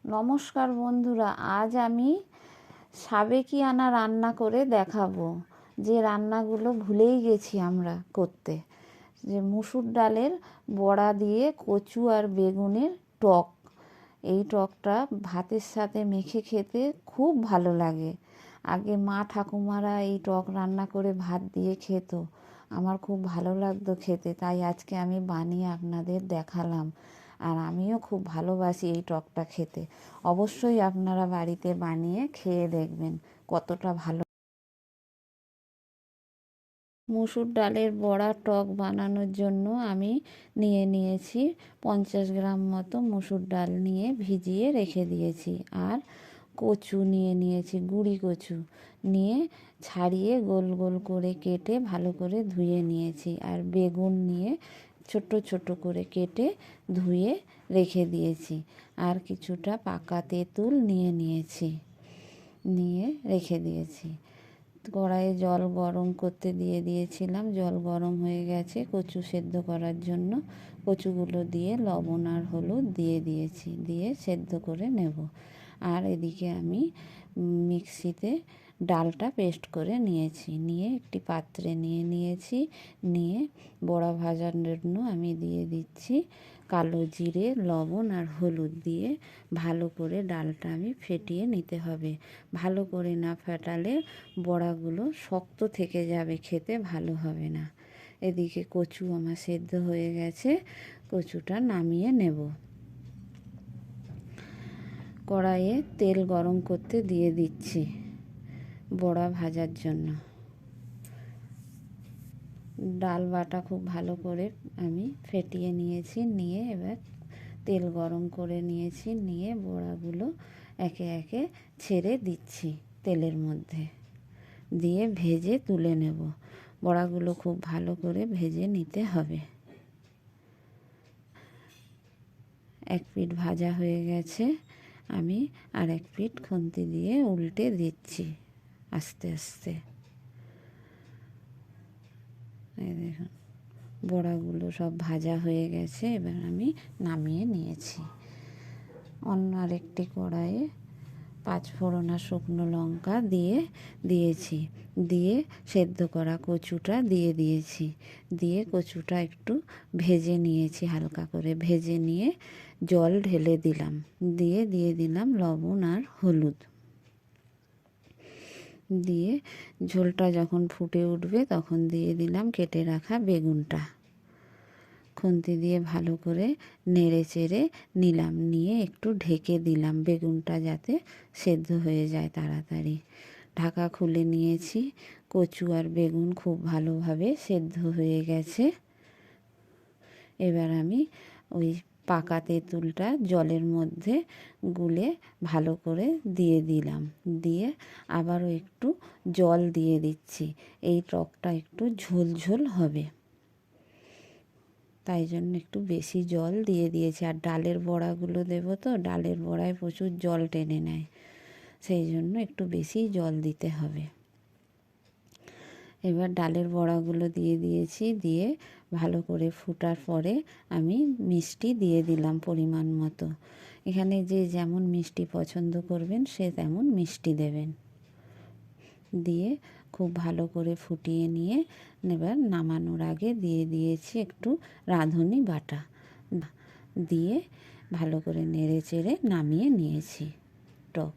নমস্কার বন্ধুরা, আজ আমি সাবেকিয়ানা রান্না করে দেখাবো। যে রান্নাগুলো ভুলেই গেছি আমরা করতে, যে মুসুর ডালের বড়া দিয়ে কচু আর বেগুনের টক। এই টকটা ভাতের সাথে মেখে খেতে খুব ভালো লাগে। আগে মা ঠাকুমারা এই টক রান্না করে ভাত দিয়ে খেত, আমার খুব ভালো লাগতো খেতে, তাই আজকে আমি বানিয়ে আপনাদের দেখালাম। আর আমিও খুব ভালোবাসি এই টকটা খেতে। অবশ্যই আপনারা বাড়িতে বানিয়ে খেয়ে দেখবেন কতটা ভালো। মুসুর ডালের বড়া টক বানানোর জন্য আমি নিয়েছি 50 গ্রাম মতো মুসুর ডাল নিয়ে ভিজিয়ে রেখে দিয়েছি। আর কচু নিয়েছি, গুঁড়ি কচু নিয়ে ছাড়িয়ে গোল গোল করে কেটে ভালো করে ধুয়ে নিয়েছি। আর বেগুন নিয়ে ছোট ছোট করে কেটে ধুয়ে রেখে দিয়েছি। আর কিছুটা পাকা তেঁতুল নিয়ে রেখে দিয়েছি। কড়াইয়ে জল গরম করতে দিয়ে দিয়েছিলাম, জল গরম হয়ে গেছে। কচু সেদ্ধ করার জন্য কচুগুলো দিয়ে লবণ আর হলুদ দিয়ে সেদ্ধ করে নেব। আর এদিকে আমি মিক্সিতে ডালটা পেস্ট করে নিয়ে একটি পাত্রে নিয়ে বড়া ভাজার জন্য আমি দিয়ে দিচ্ছি কালো জিরে, লবণ আর হলুদ দিয়ে ভালো করে ডালটা আমি ফেটিয়ে নিতে হবে। ভালো করে না ফেটালে বড়াগুলো শক্ত থেকে যাবে, খেতে ভালো হবে না। এদিকে কচু আমার সেদ্ধ হয়ে গেছে, কচুটা নামিয়ে নেব। কড়াইয়ে তেল গরম করতে দিয়ে দিচ্ছি বড়া ভাজার জন্য। ডাল বাটা খুব ভালো করে আমি ফেটিয়ে নিয়ে এবার তেল গরম করে নিয়ে বড়াগুলো একে একে ছেড়ে দিচ্ছি তেলের মধ্যে, দিয়ে ভেজে তুলে নেব। বড়াগুলো খুব ভালো করে ভেজে নিতে হবে। এক পিঠ ভাজা হয়ে গেছে, আমি আর এক পিঠ খুন্তি দিয়ে উল্টে দিচ্ছি আস্তে আস্তে। এই দেখুন বড়াগুলো সব ভাজা হয়ে গেছে, এবার আমি নামিয়ে নিয়েছি। অন্য আরেকটি কড়াইয়ে 5 ফোড়ন আর শুকনো লঙ্কা দিয়ে সেদ্ধ করা কচুটা দিয়ে কচুটা একটু ভেজে নিয়েছি, হালকা করে ভেজে নিয়ে জল ঢেলে দিলাম, দিয়ে দিলাম লবণ আর হলুদ। দিয়ে ঝোলটা যখন ফুটে উঠবে তখন দিয়ে দিলাম কেটে রাখা বেগুনটা। খুন্তি দিয়ে ভালো করে নেড়ে চেড়ে নিয়ে একটু ঢেকে দিলাম, বেগুনটা যাতে সেদ্ধ হয়ে যায় তাড়াতাড়ি। ঢাকা খুলে নিয়েছি, কচু আর বেগুন খুব ভালোভাবে সেদ্ধ হয়ে গেছে। এবার আমি ওই পাকা তেঁতুলটা জলের মধ্যে গুলে ভালো করে দিয়ে আবারও একটু জল দিয়ে দিচ্ছি। এই টকটা একটু ঝোল হবে, তাই জন্য একটু বেশি জল দিয়ে দিয়েছি। আর ডালের বড়াগুলো দেবো তো, ডালের বড়ায় প্রচুর জল টেনে নেয়, সেই জন্য একটু বেশি জল দিতে হবে। এবার ডালের বড়াগুলো দিয়ে ভালো করে ফুটার পরে আমি মিষ্টি দিয়ে দিলাম পরিমাণ মতো। এখানে যে যেমন মিষ্টি পছন্দ করবেন সে তেমন মিষ্টি দেবেন। দিয়ে খুব ভালো করে ফুটিয়ে নিয়ে এবার নামানোর আগে দিয়েছি একটু রাঁধুনি বাটা, দিয়ে ভালো করে নেড়ে চেড়ে নামিয়ে নিয়েছি টক।